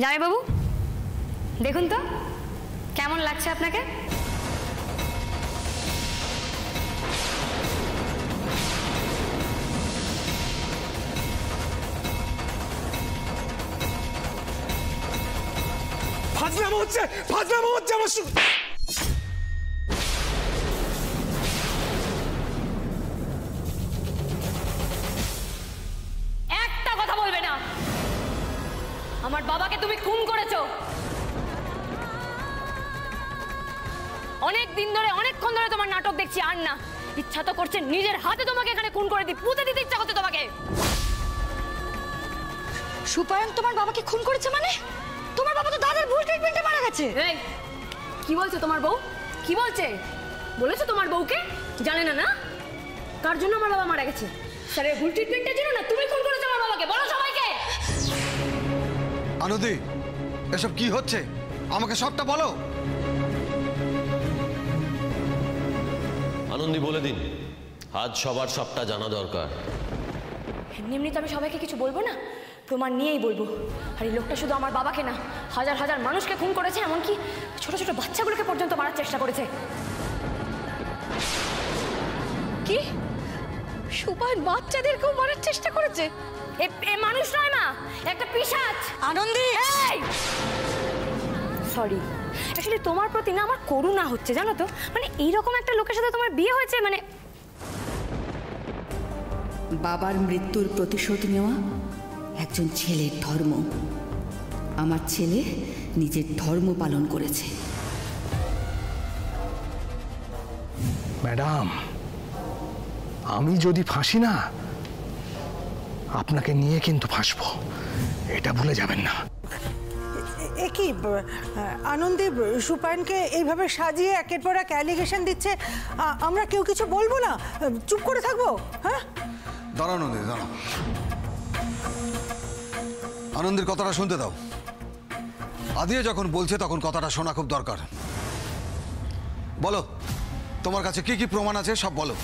জামাইবাবু দেখুন তো কেমন লাগছে আপনাকে? ফাজলামো হচ্ছে আমার একটা কথা বলবে না। আমার বাবাকে তুমি খুন করেছো। অনেক দিন ধরে অনেকক্ষণ ধরে তোমার নাটক দেখছি, আর না ইচ্ছা তো করছে নিজের হাতে তোমাকে এখানে খুন করে দিই, পুঁতে দিতে ইচ্ছা করছে তোমাকে। সুপায়ন তোমার বাবাকে খুন করেছে মানে? তোমার বাবা তো দাদার ভুল ট্রিটমেন্টে মারা গেছে। এই কি বলছো তোমার বউ? কি বলছে? বলেছো তোমার বউকে? জানে না না কার জন্য আমার বাবা মারা গেছে? স্যারের ভুল ট্রিটমেন্টের জন্য না? তুমি খুন করেছো আমার বাবাকে, বলো সবাইকে। আনন্দি এসব কি হচ্ছে আমাকে সবটা বলো। আনন্দি বলে দিন, আজ সবার সবটা জানা দরকার। এমনি এমনি তো আমি সবাইকে কিছু বলবো না, প্রমাণ নিয়েই বলবো। আর এই লোকটা শুধু আমার বাবাকে না, হাজার হাজার মানুষকে খুন করেছে, এমনকি ছোট ছোট বাচ্চাগুলোকে পর্যন্ত মারার চেষ্টা করেছে। কি? সুপায়ন বাচ্চাদেরকেও মারার চেষ্টা করেছে? এ মানুষ নয় মা, একটা পিশাচ। আনন্দি সরি, অ্যাকচুয়ালি তোমার প্রতি না আমার করুণা হচ্ছে, জানো তো। মানে এইরকম একটা লোকের সাথে তোমার বিয়ে হয়েছে, মানে বাবার মৃত্যুর প্রতিশোধ নেওয়া একজন ছেলের ধর্ম। আমার ছেলে নিজের ধর্ম পালন করেছে। ম্যাডাম, আমি যদি ফাঁসি না, আপনাকে নিয়ে কিন্তু ফাঁসবো, এটা ভুলে যাবেন না। কি আনন্দী সুপায়নকে এইভাবে সাজিয়ে একের পর এক অ্যালিগেশন দিচ্ছে, আমরা কেউ কিছু বলবো না, চুপ করে থাকবো? হ্যাঁ দাঁড়াও নন্দী, দাঁড়াও। আনন্দের কথাটা শুনতে দাও। আদিয়া যখন বলছে তখন কথাটা শোনা খুব দরকার। বলো তোমার কাছে কি কি প্রমাণ আছে সব বলো।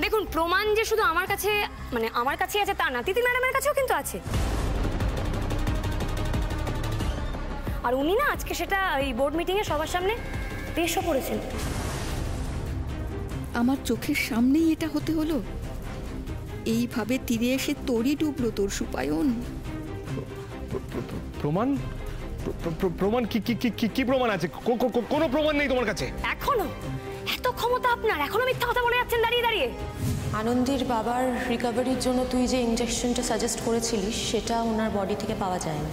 দেখুন, প্রমাণ যে শুধু আমার কাছে, মানে আমার কাছেই আছে তা না, তিথি ম্যাডামের কাছেও কিন্তু আছে। আর উনি না আজকে সেটা এই বোর্ড মিটিংয়ে সবার সামনে পেশও করেছেন। আমার চোখের সামনেই এটা হতে হলো। এইভাবে তীরে এসে তোরই ডুবলো তোর সুপায়ন। প্রমাণ? প্রমাণ কি কি কি কি প্রমাণ আছে? কোনো প্রমাণ নেই তোমার কাছে? এখনো এত ক্ষমতা আপনার, এখনো মিথ্যা কথা বলে যাচ্ছেন দাঁড়িয়ে দাঁড়িয়ে। আনন্দের বাবার রিকভারির জন্য তুই যে ইনজেকশনটা সাজেস্ট করেছিলিস সেটা ওনার বডি থেকে পাওয়া যায়নি,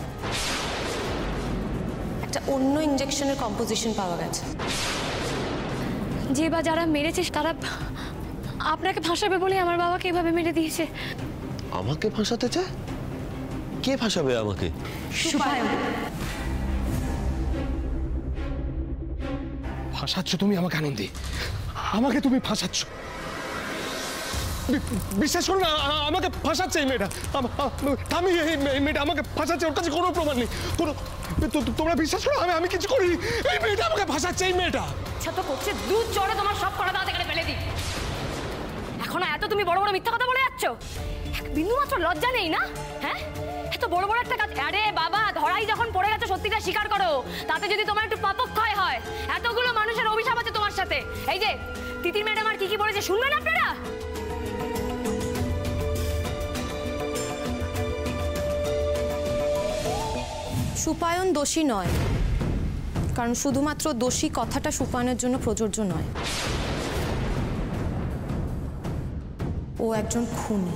একটা অন্য ইনজেকশনের কম্পোজিশন পাওয়া গেছে। যে বা যারা মেরেছে তারা আপনাকে ফাঁসাবে বলে আমার বাবাকে এভাবে মেরে দিয়েছে। আমাকে ফাঁসাতে চায়? কে ফাঁসাবে আমাকে? সুপায়ন। ফাঁসাচ্ছ তুমি আমাকে আনন্দি, আমাকে তুমি ফাঁসাচ্ছ। বিশ্বাস করো না, আমাকে ফাঁসাচ্ছে এই মেয়েটা। আমি এই মেয়েটা আমাকে ফাঁসাচ্ছে, ওর কাছে কোনো প্রমাণ নেই। কোনো তোমরা বিশ্বাস করো আমি কিছু করি? এই মেয়েটা আমাকে ফাঁসাচ্ছে, এই মেয়েটা। ইচ্ছা তো করছে দুধ চড়ে তোমার সব করা দাঁত এখানে ফেলে দিই। এখনো এত তুমি বড় বড় মিথ্যা কথা বলে যাচ্ছ, এক বিন্দু মাত্র লজ্জা নেই না? হ্যাঁ, এত বড় বড় একটা কাজ। আরে বাবা, ধরাই যখন পড়ে গেছে সত্যিটা স্বীকার করো, তাতে যদি তোমার একটু পাপক্ষয় হয়। এতগুলো মানুষের অভিশাপ আছে তোমার সাথে। এই যে তিতির ম্যাডাম আর কি কি বলেছে শুনবেন আপনারা? সুপায়ন দোষী নয়, কারণ শুধুমাত্র দোষী কথাটা সুপায়নের জন্য প্রযোজ্য নয়। ও একজন খুনি।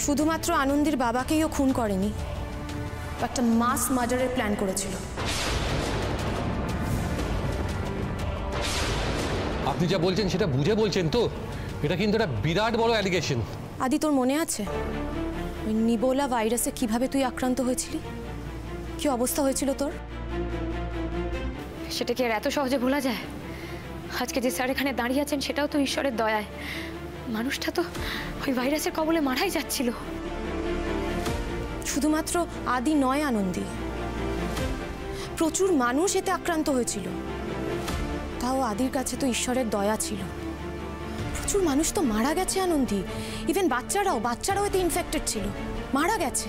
শুধুমাত্র আনন্দের বাবাকেই ও খুন করেনি, একটা মাস মার্ডারের প্ল্যান করেছিল। আপনি যা বলছেন সেটা বুঝে বলছেন তো? এটা কিন্তু একটা বিরাট বড় অ্যালিগেশন। আদি, তোর মনে আছে ওই নিবোলা ভাইরাসে কিভাবে তুই আক্রান্ত হয়েছিলি? কি অবস্থা হয়েছিল তোর? সেটা কি আর এত সহজে ভোলা যায়? আজকে যে স্যার এখানে দাঁড়িয়ে আছেন সেটাও তো ঈশ্বরের দয়ায়। মানুষটা তো ওই ভাইরাসের কবলে মারাই যাচ্ছিল। শুধুমাত্র আদি নয় আনন্দী, প্রচুর মানুষ এতে আক্রান্ত হয়েছিল। তাও আদির কাছে তো ঈশ্বরের দয়া ছিল। প্রচুর মানুষ তো মারা গেছে আনন্দী, ইভেন বাচ্চারাও এতে ইনফেক্টেড ছিল, মারা গেছে।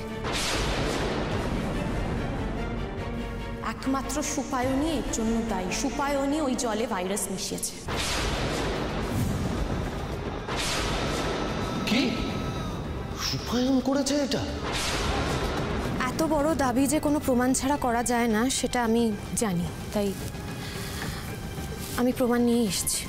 একমাত্র সুপায়নী এর জন্য দায়ী। সুপায়নী ওই জলে ভাইরাস মিশিয়েছে। কি সুপায়ন করেছে এটা? এত বড় দাবি যে কোনো প্রমাণ ছাড়া করা যায় না সেটা আমি জানি, তাই আমি প্রমাণ নিয়ে এসেছি।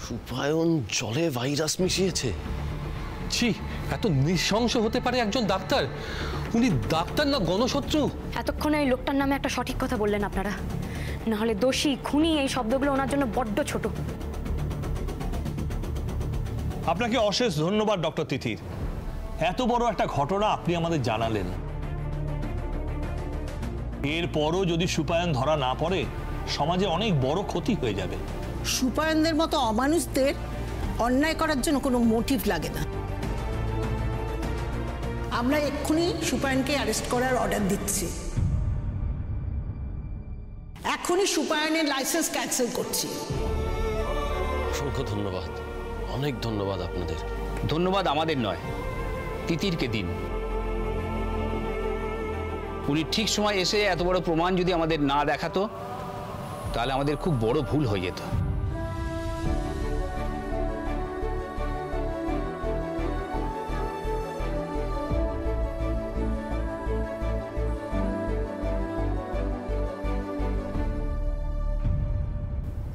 সুপায়ন জলে ভাইরাস মিশিয়েছে? ছি, এত নৃশংস হতে পারে একজন ডাক্তার? উনি ডাক্তার না গণশত্রু? এতক্ষণে এই লোকটার নামে একটা সঠিক কথা বললেন আপনারা, না হলে দোষী খুনি এই শব্দগুলো ওনার জন্য বড্ড ছোট। আপনাকে অশেষ ধন্যবাদ ডক্টর তিথির, এত বড় একটা ঘটনা আপনি আমাদের জানালেন। এরপরও যদি সুপায়ন ধরা না পড়ে সমাজে অনেক বড় ক্ষতি হয়ে যাবে। সুপায়নদের মতো অমানুষদের অন্যায় করার জন্য কোনো মোটিভ লাগে না। আমরা এক্ষুনি সুপায়নকে অ্যারেস্ট করার অর্ডার দিচ্ছি। এখনই সুপায়নের লাইসেন্স ক্যান্সেল করছি। অসংখ্য ধন্যবাদ, অনেক ধন্যবাদ আপনাদের। ধন্যবাদ আমাদের নয়, তিতিরকে দিন। উনি ঠিক সময় এসে এত বড় প্রমাণ যদি আমাদের না দেখাতো তাহলে আমাদের খুব বড় ভুল হয়ে যেত।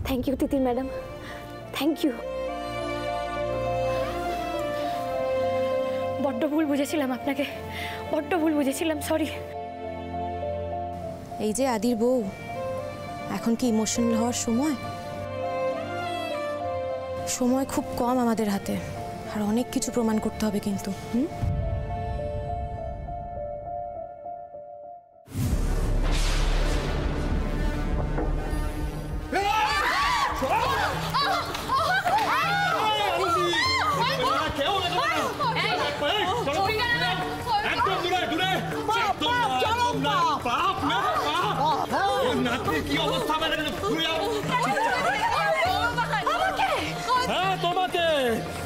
Thank you Titir madam, thank you. বড্ড ভুল বুঝেছিলাম আপনাকে, বড্ড ভুল বুঝেছিলাম, সরি। এই যে আদির বউ, এখন কি ইমোশনাল হওয়ার সময়? সময় খুব কম আমাদের হাতে, আর অনেক কিছু প্রমাণ করতে হবে কিন্তু। কি অবস্থা হ্যাঁ তোমাকে,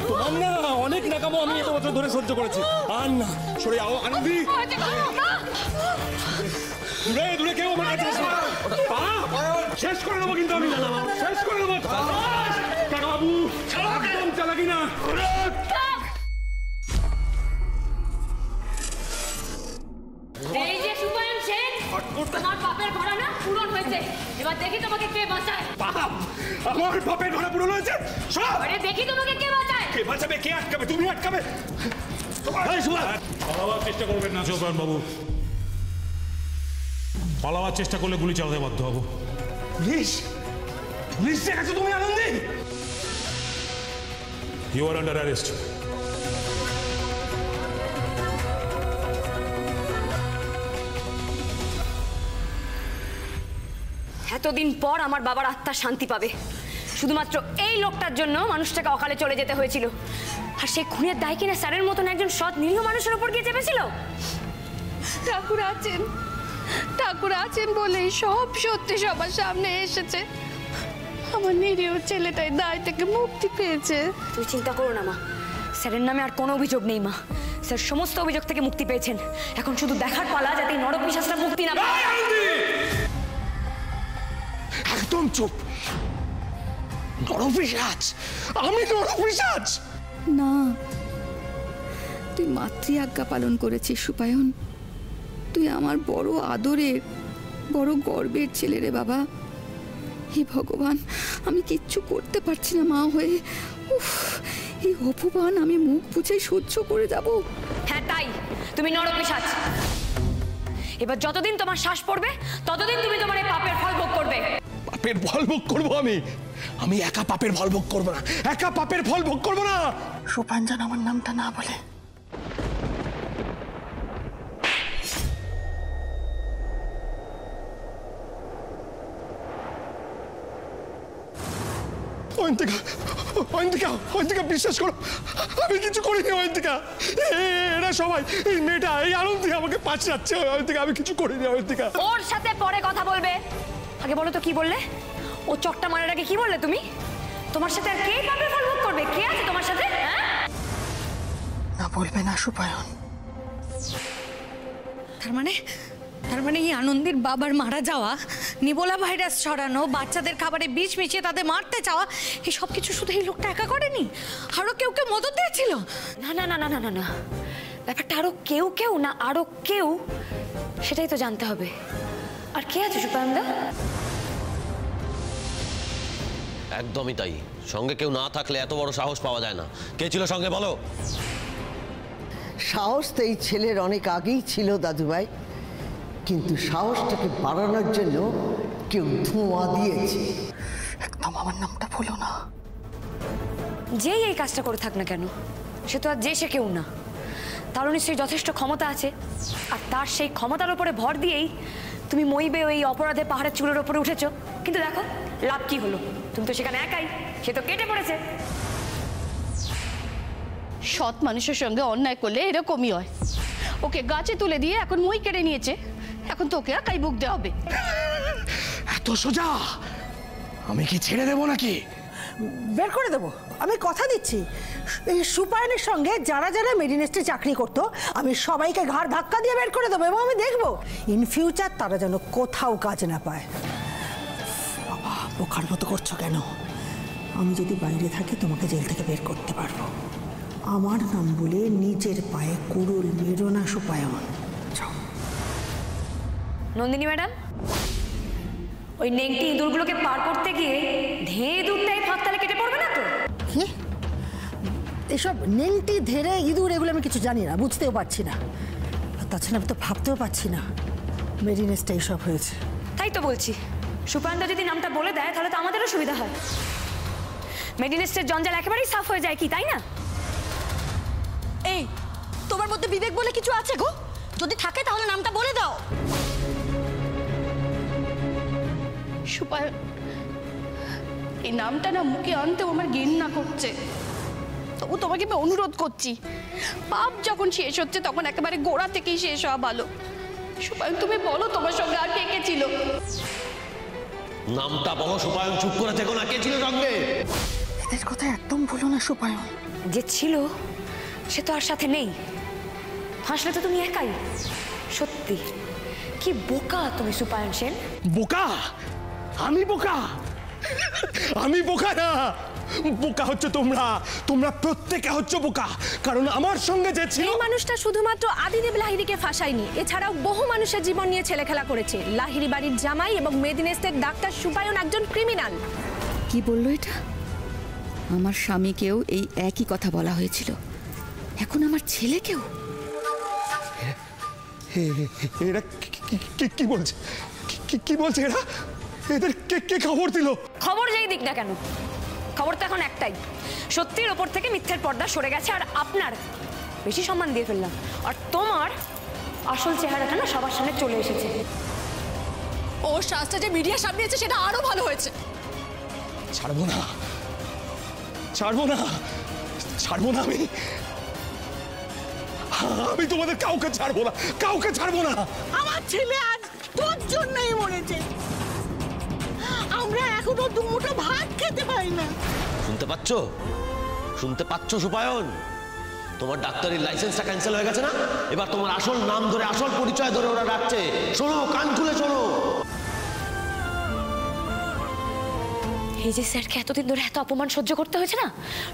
তোমার না অনেক নাকামো আমি এত বছর ধরে সহ্য করেছি। আর না সরে যাও আনন্দি, দূরে দূরে কেউ আমার কাছে শেষ করে নেবো কিন্তু আমি, শেষ করে নেবো বাবু, একদম চালাকি না। এই যে সুপায়ন সেন, তোমার পাপের ঘোড়া না পূরণ হয়েছে, এবার দেখি তোমাকে কে বাঁচায়। পাপ? আমার পাপের ঘোড়া পূরণ হয়েছে? আরে দেখি তোমাকে কে বাঁচায়। কে বাঁচাবে, কে আটকাবে? তুমি আটকাবে? পালাবার চেষ্টা করবেন না সুপায়ন বাবু, পালাবার চেষ্টা করলে গুলি চালাতে বাধ্য হবো। পুলিশ? পুলিশ দেখেছো তুমি Anandi? You are under arrest. এতদিন পর আমার বাবার আত্মা শান্তি পাবে। শুধুমাত্র এই লোকটার জন্য মানুষটাকে অকালে চলে যেতে হয়েছিল, আর সেই খুনের দায় কিনা স্যারের মতন একজন সৎ নিরীহ মানুষের উপর গিয়ে চেপেছিল। ঠাকুর আছেন বলেই সব সত্যি সবার সামনে এসেছে। আমার নিরীহ ছেলেটাই দায় থেকে মুক্তি পেয়েছে। তুই চিন্তা করো না মা, স্যারের নামে আর কোনো অভিযোগ নেই মা। স্যার সমস্ত অভিযোগ থেকে মুক্তি পেয়েছেন, এখন শুধু দেখার পালা যাতে নরক পিশাচটা মুক্তি না পায়। একদম চুপ। নরপিশাচ? আমি নরপিশাচ? না, তুই মাতৃ আজ্ঞা পালন করেছিস সুপায়ন। তুই আমার বড় আদরের, বড় গর্বের ছেলে রে বাবা। হে ভগবান, আমি কিচ্ছু করতে পারছি না মা হয়ে। উফ, এই অপমান আমি মুখ বুঝে সহ্য করে যাব। হ্যাঁ তাই, তুমি নরপিশাচ। এবার যতদিন তোমার শ্বাস পড়বে ততদিন তুমি তোমার এই পাপের ফল ভোগ করবে। পাপের ফল ভোগ করবো আমি? আমি একা পাপের ফল ভোগ করবো না, একা পাপের ফল ভোগ করবো না। সুপায়ন যেন আমার নামটা না বলে। অয়ন্তিকা বিশ্বাস করো, আমি কিছু করিনি অয়ন্তিকা। এরা সবাই, এই মেয়েটা, এই আনন্দী আমাকে পাঠাচ্ছে। অয়ন্তিকা, আমি কিছু করিনি অয়ন্তিকা। ওর সাথে পরে কথা বলবে, আগে বলো তো কি বললে? ও চটটা মারার আগে কি বললে তুমি? তোমার সাথে আর কে পাবে ফলভোগ করবে? কে আছে তোমার সাথে? না বলবে না সুপায়ন। তার মানে এই আনন্দের বাবার মারা যাওয়া, নিবোলা ভাইরাস ছড়ানো, বাচ্চাদের খাবারে বিষ মিশিয়ে তাদের মারতে চাওয়া, এই সব কিছু শুধু এই লোকটা একা করেনি, আরো কেউ মদত দিয়েছিল? না না না না না না না, ব্যাপারটা আরো কেউ না আরো কেউ, সেটাই তো জানতে হবে। আর কে আছে সুপায়নদা? একদমই তাই, সঙ্গে কেউ না থাকলে এত বড় সাহস পাওয়া যায় না। কে ছিল সঙ্গে বলো? সাহস তো এই ছেলের অনেক আগেই ছিল দাদুভাই, কিন্তু সাহসটাকে বাড়ানোর জন্য কেউ ধোঁয়া দিয়েছে। একদম আমার নামটা বলো না। যেই এই কাজটা করে থাক না কেন, সে তো আর যে সে কেউ না, তারও নিশ্চয়ই যথেষ্ট ক্ষমতা আছে। আর তার সেই ক্ষমতার উপরে ভর দিয়েই তুমি মইবে ওই অপরাধে পাহাড়ের চূড়ের উপরে উঠেছো। কিন্তু দেখো লাভ কি হলো? তুমি তো সেখানে একাই, সে তো কেটে পড়েছে। সৎ মানুষের সঙ্গে অন্যায় করলে এরকমই হয়। ওকে গাছে তুলে দিয়ে এখন মই কেড়ে নিয়েছে, এখন তোকে একাই বুক দেওয়া হবে। এত সোজা আমি কি ছেড়ে দেবো নাকি? বের করে দেবো, আমি কথা দিচ্ছি। এই সুপায়নের সঙ্গে যারা যারা মেডিনেস্টে চাকরি করতো, আমি সবাইকে ঘাড় ধাক্কা দিয়ে বের করে দেবো, এবং আমি দেখবো ইন ফিউচার তারা যেন কোথাও কাজ না পায়। বাবা বোকার মতো করছো কেন? আমি যদি বাইরে থাকি তোমাকে জেল থেকে বের করতে পারবো। আমার নাম বলে নিজের পায়ে কুড়ুল মেরো না সুপায়ন। নন্দিনী ম্যাডাম, ওই নেংটি ইঁদুরগুলোকে পার করতে গিয়ে ধেয়ে ইঁদুরটাই ফাঁকতালে কেটে পড়বে না তো? কি এসব নেংটি ধেরে ইঁদুর এগুলো আমি কিছু জানি না, বুঝতেও পারছি না। আর তাছাড়া আমি তো ভাবতেও পারছি না মেডিনেসটা এইসব হয়েছে। তাই তো বলছি, সুপায়নদা যদি নামটা বলে দেয় তাহলে তো আমাদেরও সুবিধা হয়। মেডিনেস্টের জঞ্জাল একেবারেই সাফ হয়ে যায় কি, তাই না? এই তোমার মধ্যে বিবেক বলে কিছু আছে গো? যদি থাকে তাহলে নামটা বলে দাও। সুপায়ন, এই নামটা না মুখে আনতেও আমার ঘৃণা করছে। তবু তোমাকে আমি অনুরোধ করছি, পাপ যখন শেষ হচ্ছে তখন একেবারে গোড়া থেকেই শেষ হওয়া ভালো। সুপায়ন, তুমি বলো তোমার সঙ্গে আর কে কে ছিল? নামটা বলো সুপায়ন। চুপ করে থেকো না, কে ছিল সঙ্গে? এদের কথা একদম বলো না সুপায়ন। যে ছিল সে তো আর সাথে নেই, হাসলে তো তুমি একাই। সত্যি কি বোকা তুমি সুপায়ন সেন। বোকা? আমি বোকা? আমি বোকা না, বোকা হচ্ছে তোমরা। তোমরা প্রত্যেকে হচ্ছে বোকা, কারণ আমার সঙ্গে যে ছিল। এই মানুষটা শুধুমাত্র আদিদেব লাহিড়ীকে ফাঁসায়নি, এছাড়াও বহু মানুষের জীবন নিয়ে ছেলেখেলা করেছে। লাহিড়ী বাড়ির জামাই এবং মেদিনেস্টের ডাক্তার সুপায়ন একজন ক্রিমিনাল। কি বললো এটা? আমার স্বামীকেও এই একই কথা বলা হয়েছিল, এখন আমার ছেলেকেও। এরা কি বলছে? কি বলছে এরা? এদের কে খবর দিল? খবর যেই দিক না কেন, খবর তো এখন একটাই, সত্যির ওপর থেকে মিথ্যের পর্দা সরে গেছে। আর আপনার বেশি সম্মান দিয়ে ফেললাম, আর তোমার আসল চেহারাটা না সবার সামনে চলে এসেছে। ওর শ্বাসটা যে মিডিয়ার সামনে আছে সেটা আরো ভালো হয়েছে। ছাড়বো না, ছাড়বো না, ছাড়বো না। আমি তোমাদের কাউকে ছাড়বো না, কাউকে ছাড়বো না। আমার ছেলে আজ তোর জন্যই মরেছে, আমরা এখনো দুমুঠো ভাত খেতে পারি না। শুনতে পাচ্ছ? শুনতে পাচ্ছ সুপায়ন? তোমার ডাক্তারির লাইসেন্সটা ক্যান্সেল হয়ে গেছে না? এবার তোমার আসল নাম ধরে, আসল পরিচয় ধরে ওরা ডাকছে। শোনো, কান খুলে শোনো। এই যে স্যারকে এতদিন ধরে এত অপমান সহ্য করতে হয়েছে না,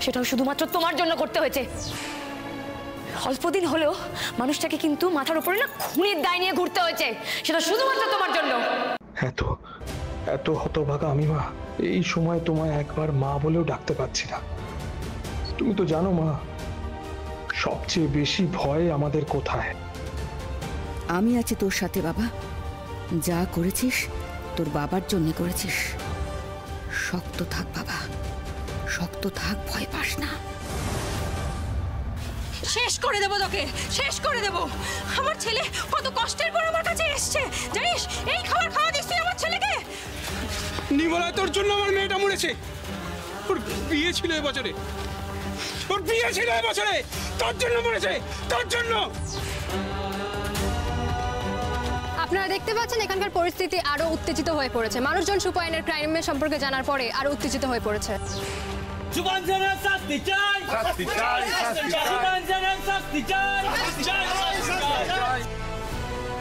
সেটাও শুধুমাত্র তোমার জন্য করতে হয়েছে। অল্পদিন হলেও মানুষটাকে কিন্তু মাথার উপরে না খুনির দায় নিয়ে ঘুরতে হয়েছে, সেটা শুধুমাত্র তোমার জন্য। এত হতভাগা আমি মা, এই সময় তোমায় একবার মা বলেও ডাকতে পারছি না। তুমি তো জানো মা, সবচেয়ে বেশি ভয় আমাদের কোথায়? আমি আছি তোর সাথে বাবা, যা করেছিস তোর বাবার জন্য করেছিস। শক্ত থাক বাবা, শক্ত থাক, ভয় পাস না। শেষ করে দেবো তোকে, শেষ করে দেবো। আমার ছেলে কত কষ্টের পর আমার কাছে এসছে, জানিস? এই খাবার খাওয়া দিস তুই আমার ছেলেকে। নিমলা, তোর জন্য আমার মেয়েটা মরেছে। ওর বিয়ে ছিল এবছরে, ওর বিয়ে ছিল এবছরে, তোর জন্য মরেছে, তোর জন্য। আপনারা দেখতে পাচ্ছেন এখানকার পরিস্থিতি আরো উত্তেজিত হয়ে পড়েছে। মানুষজন সুপায়নের ক্রাইমের সম্পর্কে জানার পরে আরো উত্তেজিত হয়ে পড়েছে।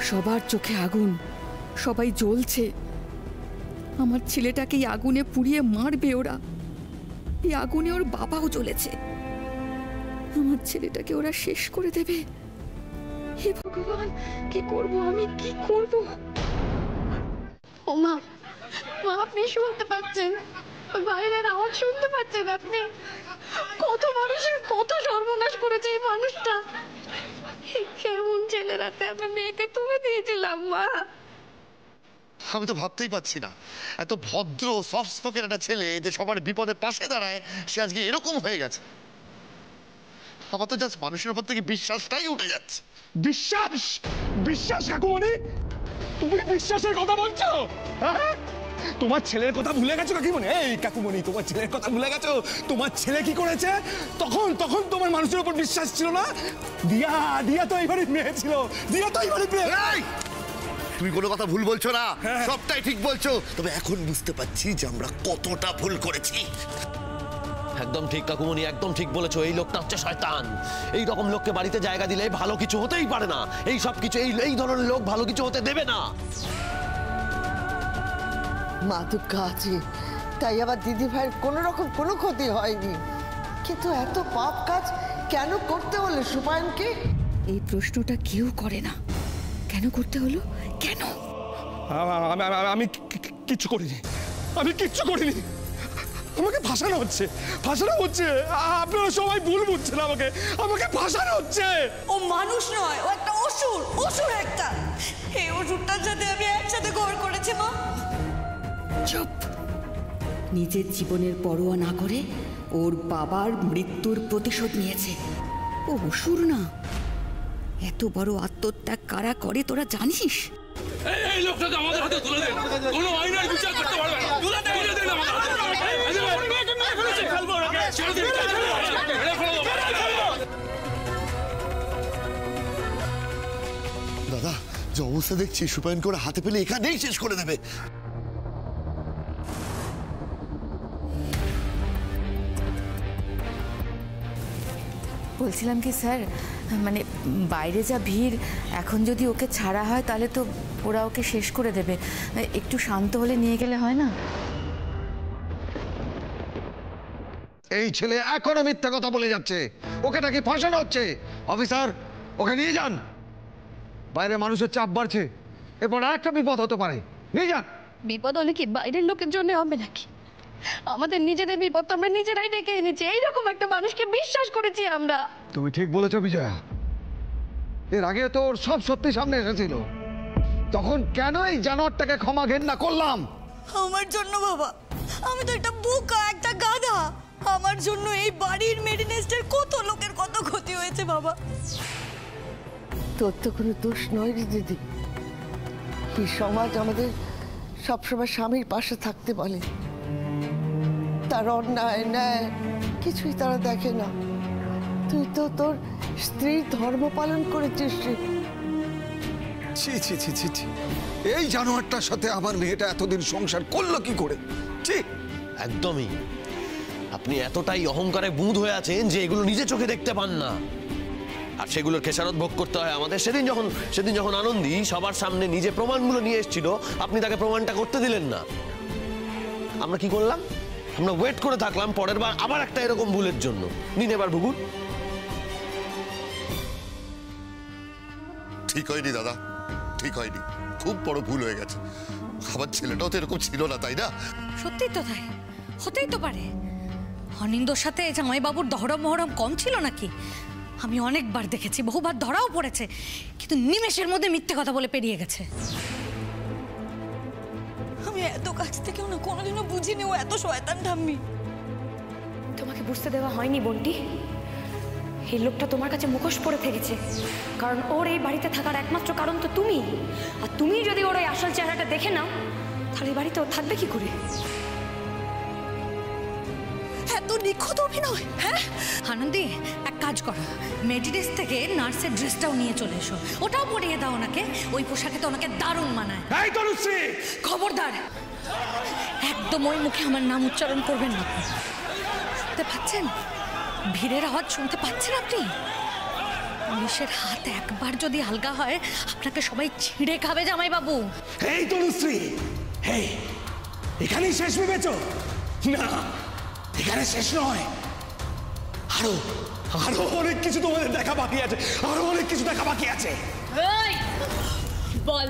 সবার চোখে আগুন, সবাই জ্বলছে। আমার ছেলেটাকে এই আগুনে পুড়িয়ে মারবে ওরা। এই আগুনে ওর বাবাও জ্বলেছে। আমার ছেলেটাকে ওরা শেষ করে দেবে। হে ভগবান, কি করব আমি, কি করব? ও মা, মা আপনি শুনতে পাচ্ছেন? ওই বাইরের আওয়াজ শুনতে পাচ্ছেন আপনি? কত মানুষের কত সর্বনাশ করেছে এই মানুষটা। কেমন ছেলে রাতে আমার মেয়েকে তুলে দিয়েছিলাম মা। আমি তো ভাবতেই পারছি না, এত ভদ্র সফট স্পোকেন একটা ছেলে যে সবার বিপদে পাশে দাঁড়ায়, সে আজকে এরকম হয়ে গেছে। আমার তো জাস্ট মানুষের উপর থেকে বিশ্বাসটাই উঠে যাচ্ছে। বিশ্বাস? বিশ্বাস কাকুমণি? তুমি বিশ্বাসের কথা বলছো? হ্যাঁ, তোমার ছেলের কথা ভুলে গেছো কাকিমণি? এই কাকুমণি, তোমার ছেলের কথা ভুলে গেছো? তোমার ছেলে কি করেছে তখন? তখন তোমার মানুষের উপর বিশ্বাস ছিল না? দিয়া দিয়া তো এইবারই মেয়ে ছিল, দিয়া তো এইবারই মেয়ে। তুমি কোনো কথা ভুল বলছো না, সবটাই ঠিক বলছো। তবে এখন বুঝতে পারছি যে আমরা কতটা ভুল করেছি। একদম ঠিক কাকুমণি, একদম ঠিক বলেছো। এই লোকটা হচ্ছে শয়তান। এই রকম লোককে বাড়িতে জায়গা দিলে ভালো কিছু হতেই পারে না। এই সব কিছু এই ধরনের লোক ভালো কিছু হতে দেবে না। মা দুর্গা আছে, তাই আবার দিদি ভাইয়ের কোনো রকম কোনো ক্ষতি হয়নি। কিন্তু এত পাপ কাজ কেন করতে হলো সুপায়নকে? এই প্রশ্নটা কেউ করে না। কেন করতে হলো? কেন? আমি কিচ্ছু করিনি, আমি কিচ্ছু করিনি। আমাকে ফাঁসানো হচ্ছে, ফাঁসানো হচ্ছে। আপনারা সবাই ভুল বুঝছেন, আমাকে আমাকে ফাঁসানো হচ্ছে। ও মানুষ নয়, ও একটা অসুর, অসুর একটা। এই অসুরটার সাথে আমি একসাথে ঘর করেছি মা। চুপ! নিজের জীবনের পরোয়া না করে ওর বাবার মৃত্যুর প্রতিশোধ নিয়েছে। ও অসুর না। এত বড় আত্মত্যাগ কারা করে তোরা জানিস? এই লোকটাকে আমাদের হাতে তুলে দেন, কোনো আইনের বিচার করতে পারবে না। তুলে দেন আমাদের হাতে। দাদা, যে অবস্থা দেখছি, সুপায়ন করে হাতে পেলে এখানেই শেষ করে দেবে। বলছিলাম কি স্যার, মানে বাইরে যা ভিড়, এখন যদি ওকে ছাড়া হয় তাহলে তো ওরা ওকে শেষ করে দেবে। একটু শান্ত হলে নিয়ে গেলে হয় না? এই ছেলে এখনো মিথ্যা কথা বলে যাচ্ছে। ওকে নাকি ফাঁসানো হচ্ছে। অফিসার, ওকে নিয়ে যান। বাইরে মানুষের চাপ বাড়ছে, এরপর একটা বিপদ হতে পারে। নিয়ে যান। বিপদ হলে কি বাইরের লোকের জন্য হবে নাকি? আমাদের নিজেদের বিপদ তো আমরা নিজেরাই ডেকে এনেছি। এইরকম একটা মানুষকে বিশ্বাস করেছি আমরা। তুমি ঠিক বলেছো বিজয়া। এর আগে তো ওর সব সত্যি সামনে এসেছিল, তখন কেন এই জানোয়ারটাকে ক্ষমা ঘেন্না করলাম? আমার জন্য বাবা, আমি তো একটা বোকা, একটা গাধা। আমার জন্য এই বাড়ির মেডিনেস্টের কত লোকের কত ক্ষতি হয়েছে বাবা। তোর তো কোনো দোষ নয় রে দিদি। এই সমাজ আমাদের সবসময় স্বামীর পাশে থাকতে বলে, তার অন্যায় ন্যায় কিছুই তারা দেখে না। তুই তো তোর স্ত্রীর ধর্ম পালন করেছিস। ছি ছি ছি ছি ছি, এই জানোয়ারটার সাথে আমার মেয়েটা এতদিন সংসার করলো কি করে? ঠিক একদমই। আপনি এতটাই অহংকারে বুঁদ হয়ে আছেন যে এগুলো নিজে চোখে দেখতে পান না, আর সেগুলোর খেসারত ভোগ করতে হয় আমাদের। সেদিন যখন আনন্দী সবার সামনে নিজে প্রমাণগুলো নিয়ে এসেছিল, আপনি তাকে প্রমাণটা করতে দিলেন না। আমরা কি করলাম? আমরা ওয়েট করে থাকলাম পরের বার আবার একটা এরকম ভুলের জন্য। নিন এবার ভুগুন। ঠিক হয়নি দাদা, ঠিক হয়নি। খুব বড় ভুল হয়ে গেছে। আমার ছেলেটাও তো এরকম ছিল না, তাই না? সত্যি তো তাই, হতেই তো পারে। অনিন্দর সাথে জামাইবাবুর দহরম মহরম কম ছিল নাকি? আমি অনেকবার দেখেছি, বহুবার ধরাও পড়েছে, কিন্তু নিমেষের মধ্যে মিথ্যে কথা বলে পেরিয়ে গেছে। আমি এত কাছ থেকেও না কোনোদিনও বুঝিনি ও এত শয়তান ঠাম্মি। তোমাকে বুঝতে দেওয়া হয়নি বন্টি। এই লোকটা তোমার কাছে মুখোশ পরে থেকেছে, কারণ ওর এই বাড়িতে থাকার একমাত্র কারণ তো তুমি। আর তুমি যদি ওর ওই আসল চেহারাটা দেখে নাও, তাহলে এই বাড়িতে ও থাকবে কি করে? এত নিখুঁত অভিনয়। হ্যাঁ আনন্দী, এক কাজ করো, মেডিডেস থেকে নার্সের ড্রেসটাও নিয়ে চলে এসো, ওটাও পরিয়ে দাও ওনাকে। ওই পোশাকে তো ওনাকে দারুণ মানায়। এই তনুশ্রী, খবরদার, একদম ওই মুখে আমার নাম উচ্চারণ করবেন না। শুনতে পাচ্ছেন? ভিড়ের আওয়াজ শুনতে পাচ্ছেন আপনি? পুলিশের হাত একবার যদি আলগা হয়, আপনাকে সবাই ছিঁড়ে খাবে জামাইবাবু। এই তনুশ্রী, এই এখানেই শেষ ভেবেছো? না, এখানে শেষ নয়, আরো আরো অনেক কিছু তোমাদের দেখা বাকি আছে, আরো অনেক কিছু দেখা বাকি আছে। এই বল,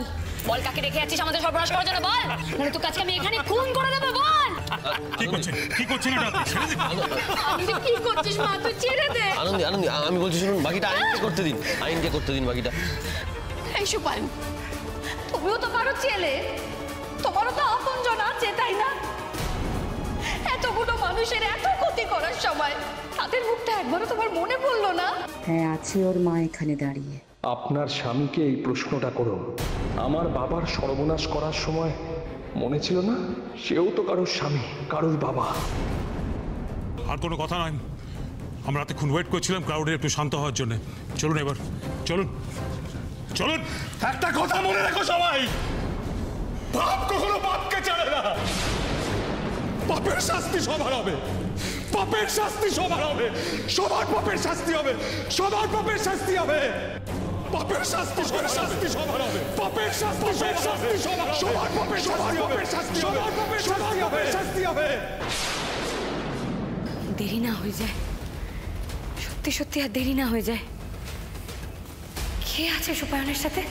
বল কাকে রেখে আছিস আমাদের সর্বনাশ করার জন্য? বল, মানে তোর কাছে আমি এখানে খুন করে দেবো। বল কি করছেন, কি করছেন এটা? ছেড়ে দিন। আনন্দী, কি করছিস মা? তুই ছেড়ে দে। আনন্দী, আনন্দী, আমি বলছি শুনুন, বাকিটা আইনকে করতে দিন, আইনকে করতে দিন বাকিটা। এই সুপায়ন, তুমিও তো কারো ছেলে, তোমারও তো আপনজন আছে, তাই না? এতগুলো মানুষের এত ক্ষতি করার সময় তাদের মুখটা একবারও তোমার মনে পড়লো না? হ্যাঁ, আছে ওর মা এখানে দাঁড়িয়ে। আপনার স্বামীকে এই প্রশ্নটা করুন। আমার বাবার সর্বনাশ করার সময় মনে ছিল না সেও তো কারোর স্বামী, কারোর বাবা। আর কোনো কথা নয়, আমরা এতক্ষণ ওয়েট করছিলাম ক্রাউডের একটু শান্ত হওয়ার জন্য। চলুন এবার, চলুন চলুন। একটা কথা মনে রাখো সবাই, পাপ কখনো পাপকে ছাড়ে না। পাপের শাস্তি সবার হবে, পাপের শাস্তি সবার হবে, সবার পাপের শাস্তি হবে, সবার পাপের শাস্তি হবে, পাপের শাস্তি সবার শাস্তি সবার হবে, পাপের শাস্তি সবার শাস্তি সবার, সবার পাপের শাস্তি হবে, সবার পাপের শাস্তি হবে, শাস্তি হবে। দেরি না হয়ে যায়, সত্যি সত্যি আর দেরি না হয়ে যায়। কে আছে সুপায়নের সাথে?